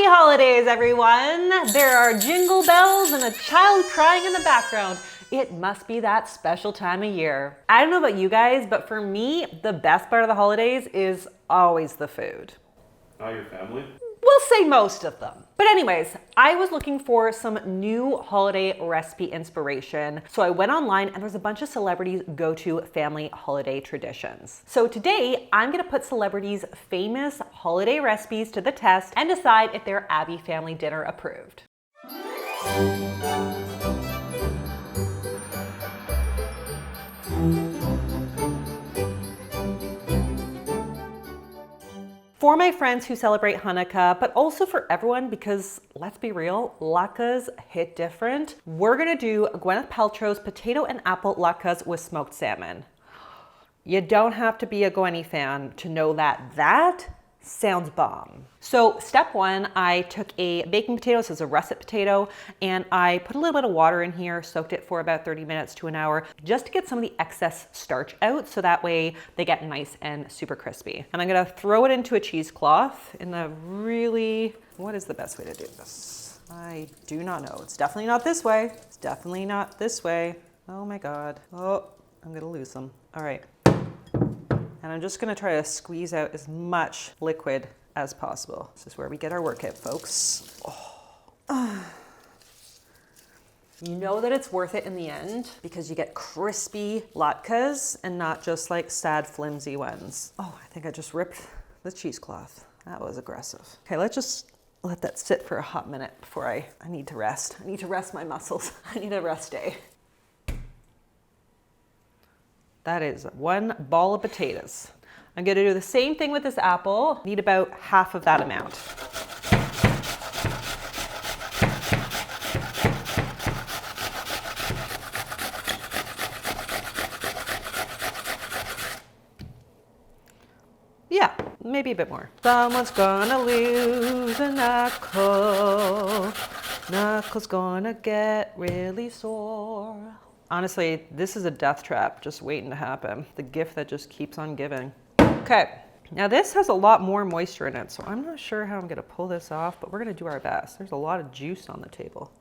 holidays, everyone! There are jingle bells and a child crying in the background. It must be that special time of year. I don't know about you guys, but for me, the best part of the holidays is always the food. Not your family? We'll say most of them. But anyways, I was looking for some new holiday recipe inspiration. So I went online and there's a bunch of celebrities' go-to family holiday traditions. So today, I'm gonna put celebrities' famous holiday recipes to the test and decide if they're Abbey family dinner approved. For my friends who celebrate Hanukkah, but also for everyone because, let's be real, latkes hit different, we're gonna do Gwyneth Paltrow's potato and apple latkes with smoked salmon. You don't have to be a Gwenny fan to know that sounds bomb. So step one, I took a baking potato, this is a russet potato, and I put a little bit of water in here, soaked it for about 30 minutes to an hour, just to get some of the excess starch out, so that way they get nice and super crispy. And I'm gonna throw it into a cheesecloth in a really, what is the best way to do this? I do not know. It's definitely not this way. It's definitely not this way. Oh my God. Oh, I'm gonna lose them. All right. And I'm just gonna try to squeeze out as much liquid as possible. This is where we get our workout, folks. Oh. You know that it's worth it in the end because you get crispy latkes and not just like sad, flimsy ones. Oh, I think I just ripped the cheesecloth. That was aggressive. Okay, let's just let that sit for a hot minute before I need to rest. I need to rest my muscles. I need a rest day. That is one ball of potatoes. I'm gonna do the same thing with this apple. Need about half of that amount. Yeah, maybe a bit more. Someone's gonna lose a knuckle. Knuckle's gonna get really sore. Honestly, this is a death trap just waiting to happen. The gift that just keeps on giving. Okay, now this has a lot more moisture in it, so I'm not sure how I'm gonna pull this off, but we're gonna do our best. There's a lot of juice on the table.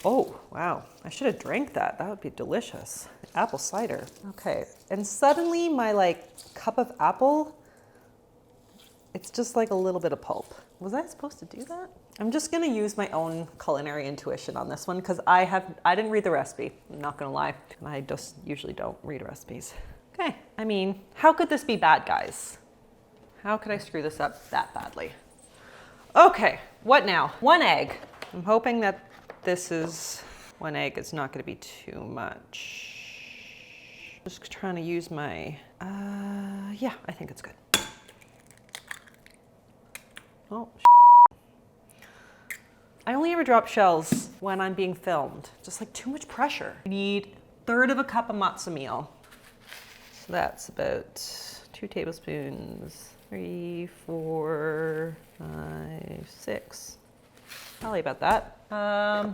Oh, wow, I should have drank that. That would be delicious. Apple cider. Okay, and suddenly my cup of apple, it's just like a little bit of pulp. Was I supposed to do that? I'm just gonna use my own culinary intuition on this one because I didn't read the recipe, I'm not gonna lie. And I just usually don't read recipes. Okay, I mean, how could this be bad, guys? How could I screw this up that badly? Okay, what now? One egg. I'm hoping that this is, one egg is not gonna be too much. Just trying to use my, yeah, I think it's good. Oh, I only ever drop shells when I'm being filmed. Just like too much pressure. You need 1/3 of a cup of matzo meal. So that's about 2 tablespoons, 3, 4, 5, 6. Probably about that.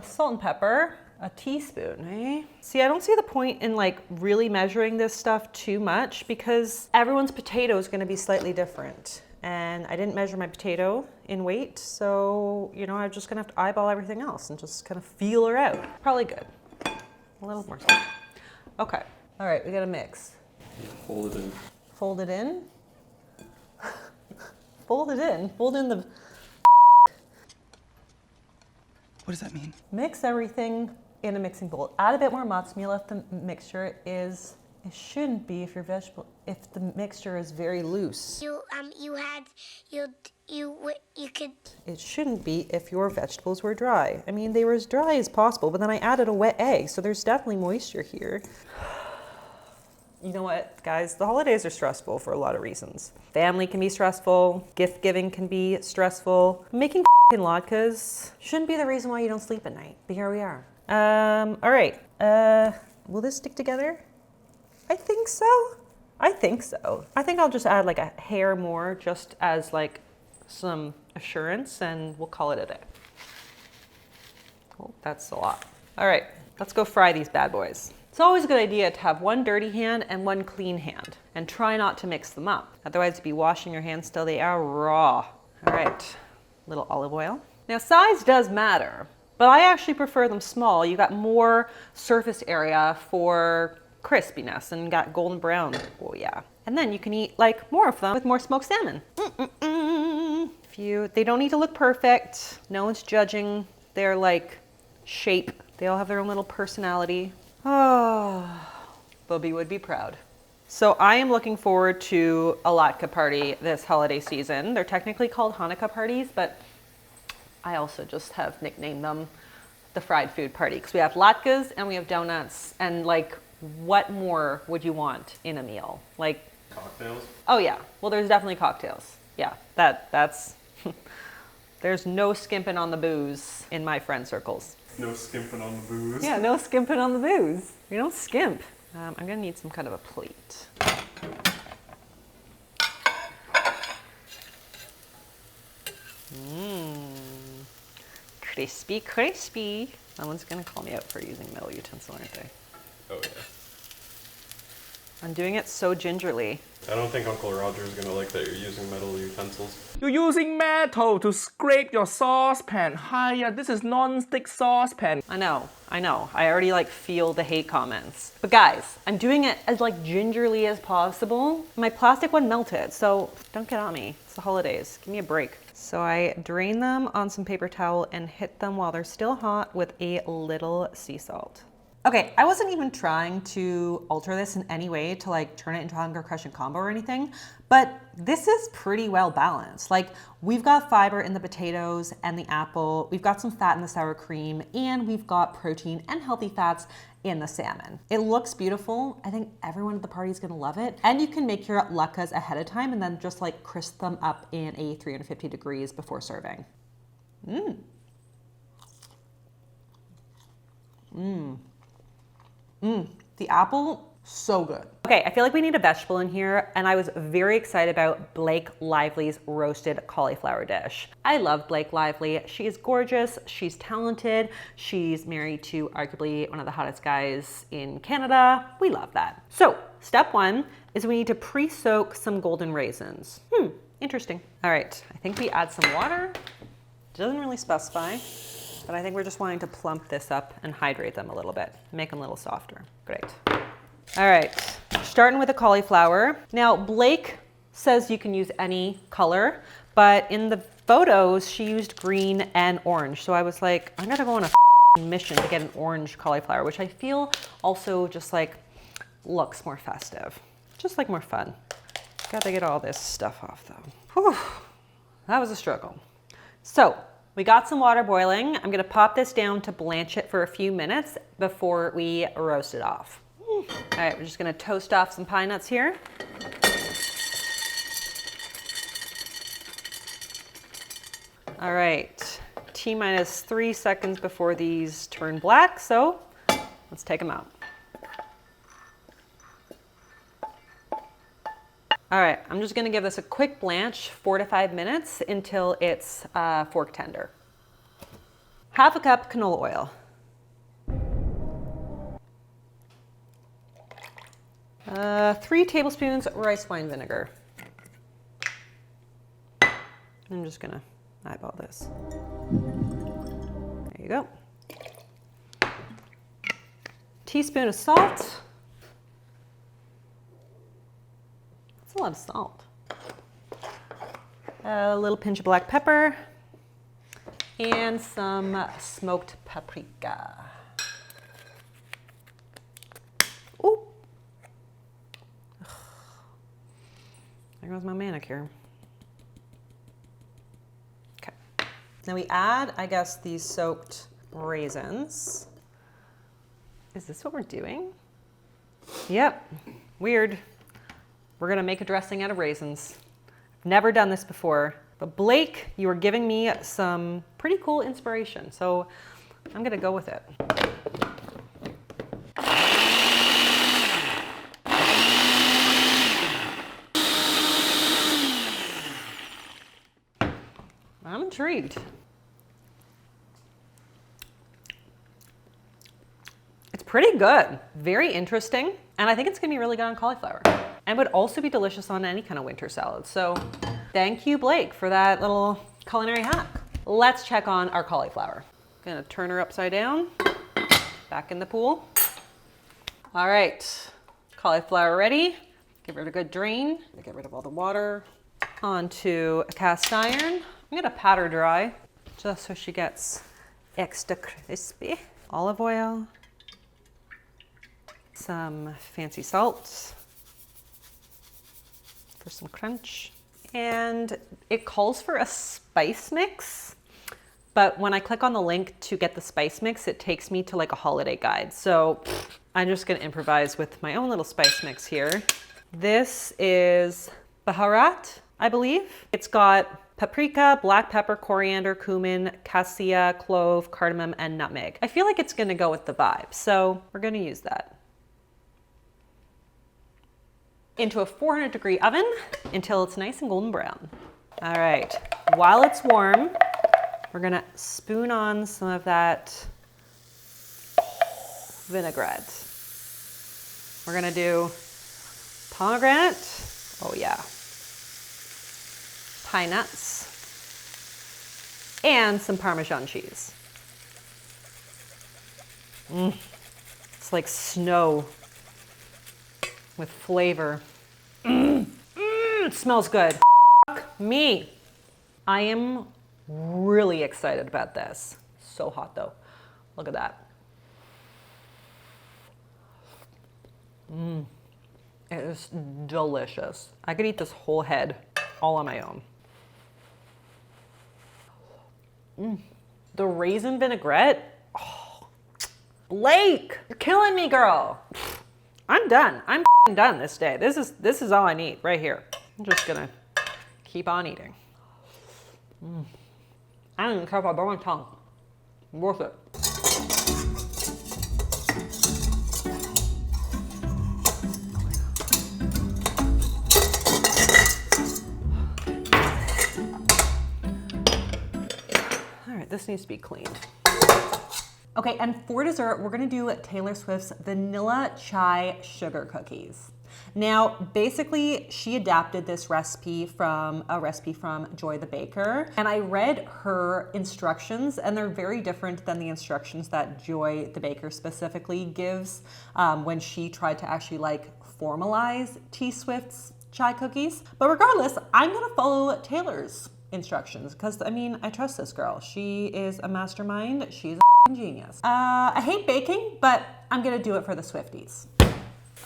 Salt and pepper, a teaspoon, eh? See, I don't see the point in really measuring this stuff too much because everyone's potato is gonna be slightly different. And I didn't measure my potato in weight, so, I'm just gonna have to eyeball everything else and just kind of feel her out. Probably good. A little more salt. Okay, all right, we gotta mix. Fold it in. Fold it in? Fold it in? Fold in the... What does that mean? Mix everything in a mixing bowl. Add a bit more matzo meal if the mixture is... It shouldn't be if if the mixture is very loose. It shouldn't be if your vegetables were dry. I mean, they were as dry as possible, but then I added a wet egg, so there's definitely moisture here. You know what, guys? The holidays are stressful for a lot of reasons. Family can be stressful, gift giving can be stressful. Making latkes shouldn't be the reason why you don't sleep at night, but here we are. All right, will this stick together? I think so. I think so. I think I'll just add a hair more just as some assurance and we'll call it a day. Oh, that's a lot. All right, let's go fry these bad boys. It's always a good idea to have one dirty hand and one clean hand and try not to mix them up. Otherwise you'd be washing your hands till they are raw. All right, little olive oil. Now size does matter, but I actually prefer them small. You got more surface area for crispiness and got golden brown. Oh yeah. And then you can eat like more of them with more smoked salmon. They don't need to look perfect. No one's judging their like shape. They all have their own little personality. Oh, Bobby would be proud. So I am looking forward to a latke party this holiday season. They're technically called Hanukkah parties, but I also just have nicknamed them the fried food party because we have latkes and we have donuts, and like what more would you want in a meal? Like Cocktails? Oh yeah, well there's definitely cocktails. Yeah, that's there's no skimping on the booze in my friend circles. No skimping on the booze. Yeah, no skimping on the booze. You don't skimp. I'm gonna need some kind of a plate. Crispy, crispy. Someone's gonna call me out for using metal utensil, aren't they? Oh yeah. I'm doing it so gingerly. I don't think Uncle Roger's gonna like that you're using metal utensils. You're using metal to scrape your saucepan. Hiya, this is non-stick saucepan. I know. I already like feel the hate comments. But guys, I'm doing it as like gingerly as possible. My plastic one melted, so don't get on me. It's the holidays. Give me a break. So I drain them on some paper towel and hit them while they're still hot with a little sea salt. Okay, I wasn't even trying to alter this in any way to like turn it into a hunger crushing combo or anything, but this is pretty well balanced. Like we've got fiber in the potatoes and the apple, we've got some fat in the sour cream, and we've got protein and healthy fats in the salmon. It looks beautiful. I think everyone at the party is gonna love it. And you can make your latkes ahead of time and then just like crisp them up in a 350 degrees before serving. The apple, so good. Okay, I feel like we need a vegetable in here, and I was very excited about Blake Lively's roasted cauliflower dish. I love Blake Lively. She is gorgeous, she's talented, she's married to arguably one of the hottest guys in Canada. We love that. So, step one is we need to pre-soak some golden raisins. Interesting. All right, I think we add some water. It doesn't really specify, but I think we're just wanting to plump this up and hydrate them a little bit, make them a little softer. Great. All right, starting with the cauliflower. Now, Blake says you can use any color, but in the photos, she used green and orange. So I was like, I'm gonna go on a mission to get an orange cauliflower, which I feel also just like looks more festive, just like more fun. Gotta get all this stuff off though. Whew, that was a struggle. So, we got some water boiling. I'm gonna pop this down to blanch it for a few minutes before we roast it off. All right, we're just gonna toast off some pine nuts here. All right, T-minus 3 seconds before these turn black, so let's take them out. All right, I'm just gonna give this a quick blanch, 4 to 5 minutes until it's fork tender. Half a cup canola oil. 3 tablespoons rice wine vinegar. I'm just gonna eyeball this. There you go. Teaspoon of salt. A lot of salt. A little pinch of black pepper and some smoked paprika. Ooh. There goes my manicure. Okay. Now we add, I guess, these soaked raisins. Is this what we're doing? Yep. Weird. We're gonna make a dressing out of raisins. Never done this before, but Blake, you are giving me some pretty cool inspiration, so I'm gonna go with it. I'm intrigued. It's pretty good, very interesting, and I think it's gonna be really good on cauliflower. And would also be delicious on any kind of winter salad. So thank you, Blake, for that little culinary hack. Let's check on our cauliflower. Gonna turn her upside down, back in the pool. All right, cauliflower ready. Give it a good drain. Get rid of all the water. Onto a cast iron. I'm gonna pat her dry, just so she gets extra crispy. Olive oil, some fancy salt for some crunch. And it calls for a spice mix, but when I click on the link to get the spice mix, it takes me to like a holiday guide. So I'm just gonna improvise with my own little spice mix here. This is Baharat, I believe. It's got paprika, black pepper, coriander, cumin, cassia, clove, cardamom, and nutmeg. I feel like it's gonna go with the vibe, so we're gonna use that. Into a 400-degree oven until it's nice and golden brown. All right, while it's warm, we're gonna spoon on some of that vinaigrette. We're gonna do pomegranate, oh yeah, pine nuts, and some Parmesan cheese. It's like snow with flavor. It smells good. Fuck me. I am really excited about this. So hot though. Look at that. It is delicious. I could eat this whole head all on my own. The raisin vinaigrette. Oh, Blake, you're killing me, girl. I'm done. I'm done this day. This is all I need right here. I'm just gonna keep on eating. I don't even care if I burn my tongue. Worth it. All right, this needs to be cleaned. Okay, and for dessert, we're gonna do Taylor Swift's vanilla chai sugar cookies. Now, basically, she adapted this recipe from a recipe from Joy the Baker, and I read her instructions, and they're very different than the instructions that Joy the Baker specifically gives when she tried to actually like formalize T Swift's chai cookies. But regardless, I'm gonna follow Taylor's instructions because I mean, I trust this girl. She is a mastermind. She's a genius. I hate baking, but I'm gonna do it for the Swifties.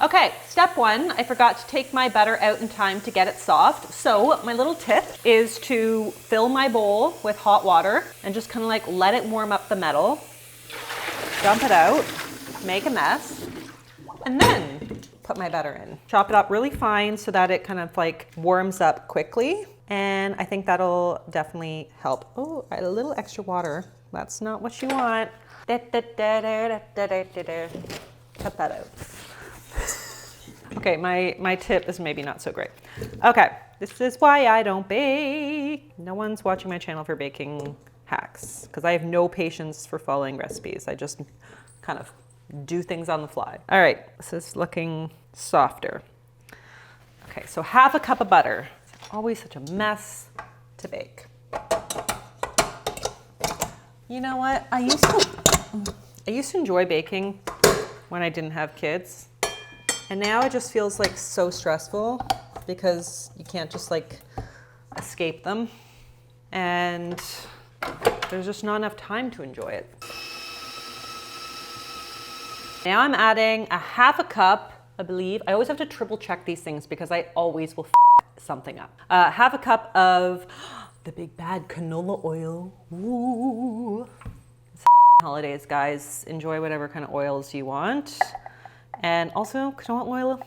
Okay, step one, I forgot to take my butter out in time to get it soft. So my little tip is to fill my bowl with hot water and just kind of like let it warm up the metal. Dump it out, make a mess, and then put my butter in. Chop it up really fine so that it kind of like warms up quickly. And I think that'll definitely help. Oh, a little extra water. That's not what you want. Cut that out. Okay, my tip is maybe not so great. Okay, this is why I don't bake. No one's watching my channel for baking hacks because I have no patience for following recipes. I just kind of do things on the fly. All right, this is looking softer. Okay, so half a cup of butter. It's always such a mess to bake. You know what? I used to enjoy baking when I didn't have kids. And now it just feels like so stressful because you can't just like escape them. And there's just not enough time to enjoy it. Now I'm adding a half a cup, I believe. I always have to triple check these things because I always will something up. Half a cup of the big bad canola oil. Ooh. It's holidays, guys. Enjoy whatever kind of oils you want. And also, canola oil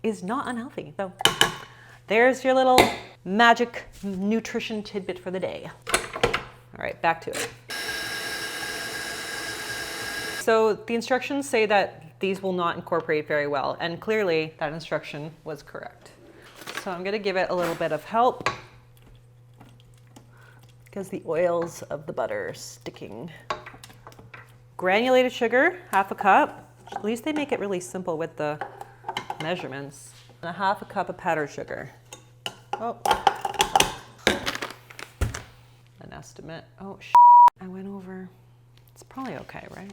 is not unhealthy. So there's your little magic nutrition tidbit for the day. All right, back to it. So the instructions say that these will not incorporate very well, and clearly that instruction was correct. So I'm gonna give it a little bit of help because the oils of the butter are sticking. Granulated sugar, half a cup. At least they make it really simple with the measurements. And a half a cup of powdered sugar. Oh. And a estimate. Oh, I went over. It's probably okay, right?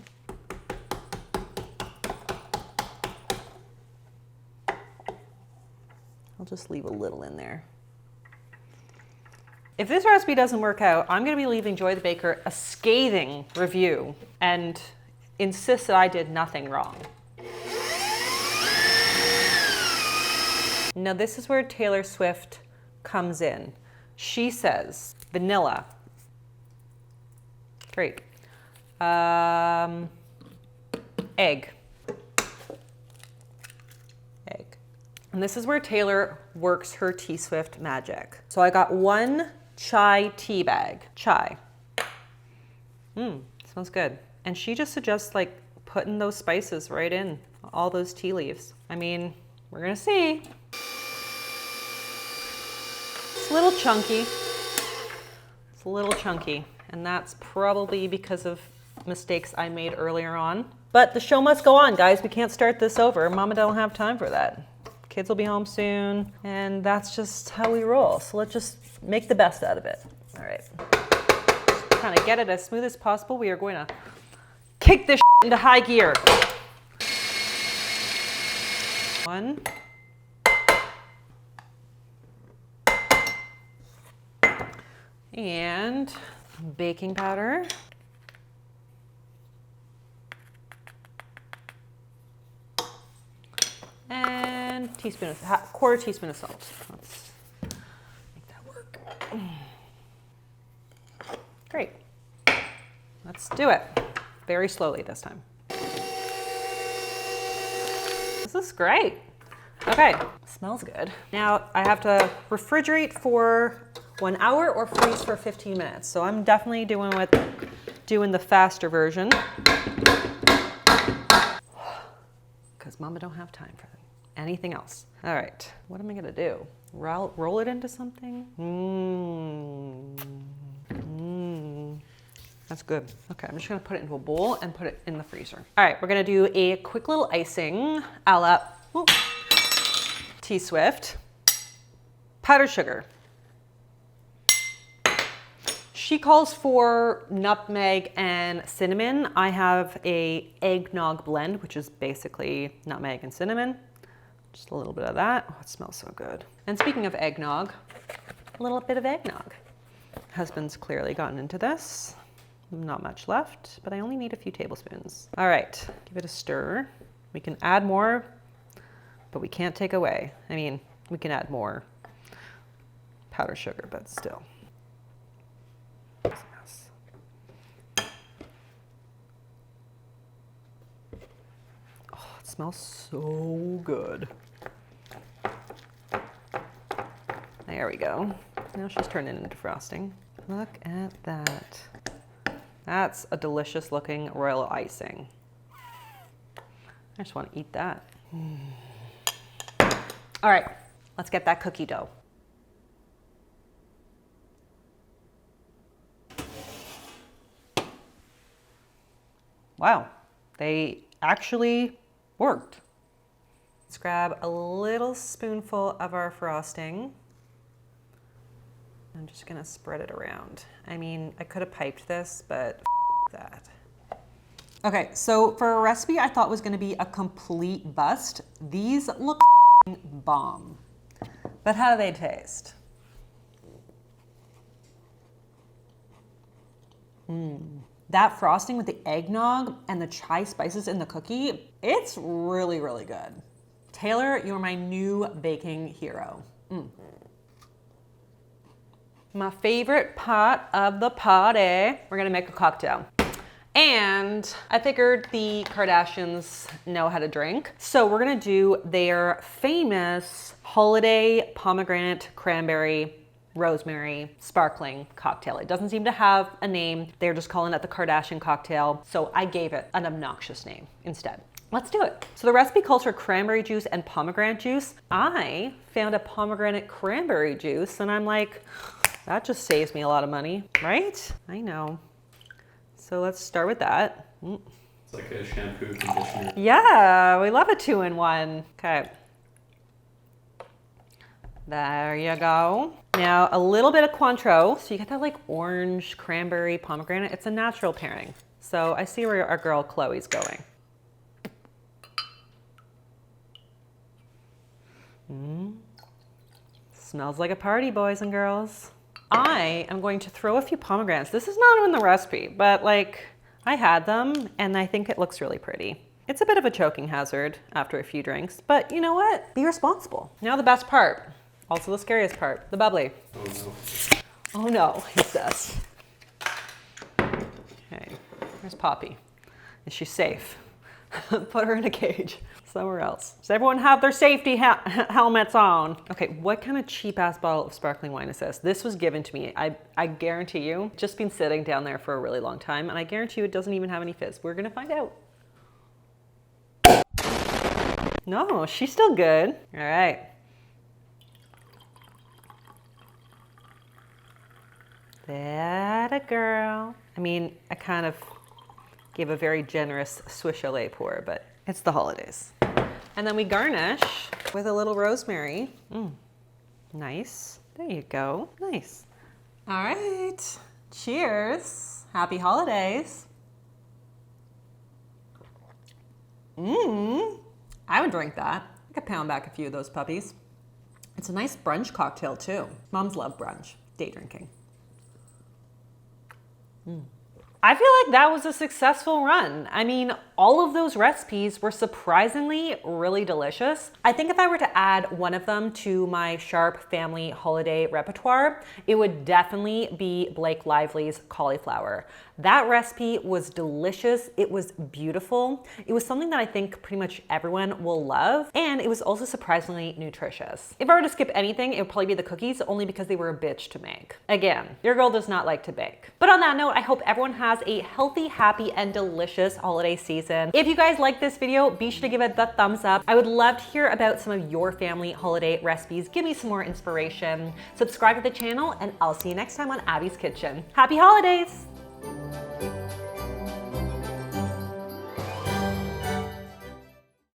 I'll just leave a little in there. If this recipe doesn't work out, I'm gonna be leaving Joy the Baker a scathing review and insist that I did nothing wrong. Now this is where Taylor Swift comes in. She says, vanilla. Great. Egg. And this is where Taylor works her T-Swift magic. So I got 1 chai tea bag. Chai. Smells good. And she just suggests like putting those spices right in, all those tea leaves. I mean, we're gonna see. It's a little chunky. It's a little chunky. And that's probably because of mistakes I made earlier on. But the show must go on, guys. We can't start this over. Mama don't have time for that. Kids will be home soon, and that's just how we roll. So let's just make the best out of it. All right. Just kind of get it as smooth as possible. We are going to kick this into high gear. 1. And baking powder. And quarter teaspoon of salt. Let's make that work. Great. Let's do it. Very slowly this time. This is great. Okay, smells good. Now I have to refrigerate for 1 hour or freeze for 15 minutes. So I'm definitely doing the faster version. Because Mama don't have time for anything else. All right, what am I gonna do? Roll it into something? That's good. Okay, I'm just gonna put it into a bowl and put it in the freezer. All right, we're gonna do a quick little icing a la T-Swift. Powdered sugar. She calls for nutmeg and cinnamon. I have a eggnog blend, which is basically nutmeg and cinnamon. Just a little bit of that. Oh, it smells so good. And speaking of eggnog, a little bit of eggnog. Husband's clearly gotten into this. Not much left, but I only need a few tablespoons. All right, give it a stir. We can add more, but we can't take away. I mean, we can add more powdered sugar, but still. Smells so good. There we go. Now she's turning it into frosting. Look at that. That's a delicious looking royal icing. I just want to eat that. All right, let's get that cookie dough. Wow, they actually worked. Let's grab a little spoonful of our frosting. I'm just gonna spread it around. I mean, I could have piped this, but that. Okay, so for a recipe I thought was gonna be a complete bust, these look bomb. But how do they taste? That frosting with the eggnog and the chai spices in the cookie, it's really, really good. Taylor, you're my new baking hero. My favorite part of the party, we're gonna make a cocktail. And I figured the Kardashians know how to drink. So we're gonna do their famous holiday pomegranate cranberry rosemary sparkling cocktail. It doesn't seem to have a name. They're just calling it the Kardashian cocktail. So I gave it an obnoxious name instead. Let's do it. So the recipe calls for cranberry juice and pomegranate juice. I found a pomegranate cranberry juice and I'm like, that just saves me a lot of money, right? I know. So let's start with that. It's like a shampoo conditioner. Yeah, we love a 2-in-1. Okay. There you go. Now a little bit of Cointreau, so you get that like orange, cranberry, pomegranate. It's a natural pairing. So I see where our girl Chloe's going. Smells like a party, boys and girls. I am going to throw a few pomegranates. This is not in the recipe, but like I had them and I think it looks really pretty. It's a bit of a choking hazard after a few drinks, but you know what? Be responsible. Now the best part, also the scariest part, the bubbly. Oh no. Oh no, he says. Okay, where's Poppy? Is she safe? Put her in a cage somewhere else. Does everyone have their safety helmets on? Okay, what kind of cheap ass bottle of sparkling wine is this? This was given to me. I guarantee you, just been sitting down there for a really long time, and I guarantee you it doesn't even have any fizz. We're gonna find out. No, she's still good. All right. That a girl. I mean, I kind of gave a very generous swish au lait pour, but it's the holidays. And then we garnish with a little rosemary. Nice. There you go. Nice. All right. Cheers. Happy holidays. I would drink that. I could pound back a few of those puppies. It's a nice brunch cocktail too. Moms love brunch, day drinking. I feel like that was a successful run. I mean, all of those recipes were surprisingly really delicious. I think if I were to add one of them to my Sharp family holiday repertoire, it would definitely be Blake Lively's cauliflower. That recipe was delicious. It was beautiful. It was something that I think pretty much everyone will love. And it was also surprisingly nutritious. If I were to skip anything, it would probably be the cookies, only because they were a bitch to make. Again, your girl does not like to bake. But on that note, I hope everyone has a healthy, happy, and delicious holiday season. If you guys like this video, be sure to give it the thumbs up. I would love to hear about some of your family holiday recipes. Give me some more inspiration. Subscribe to the channel, and I'll see you next time on Abby's Kitchen. Happy holidays!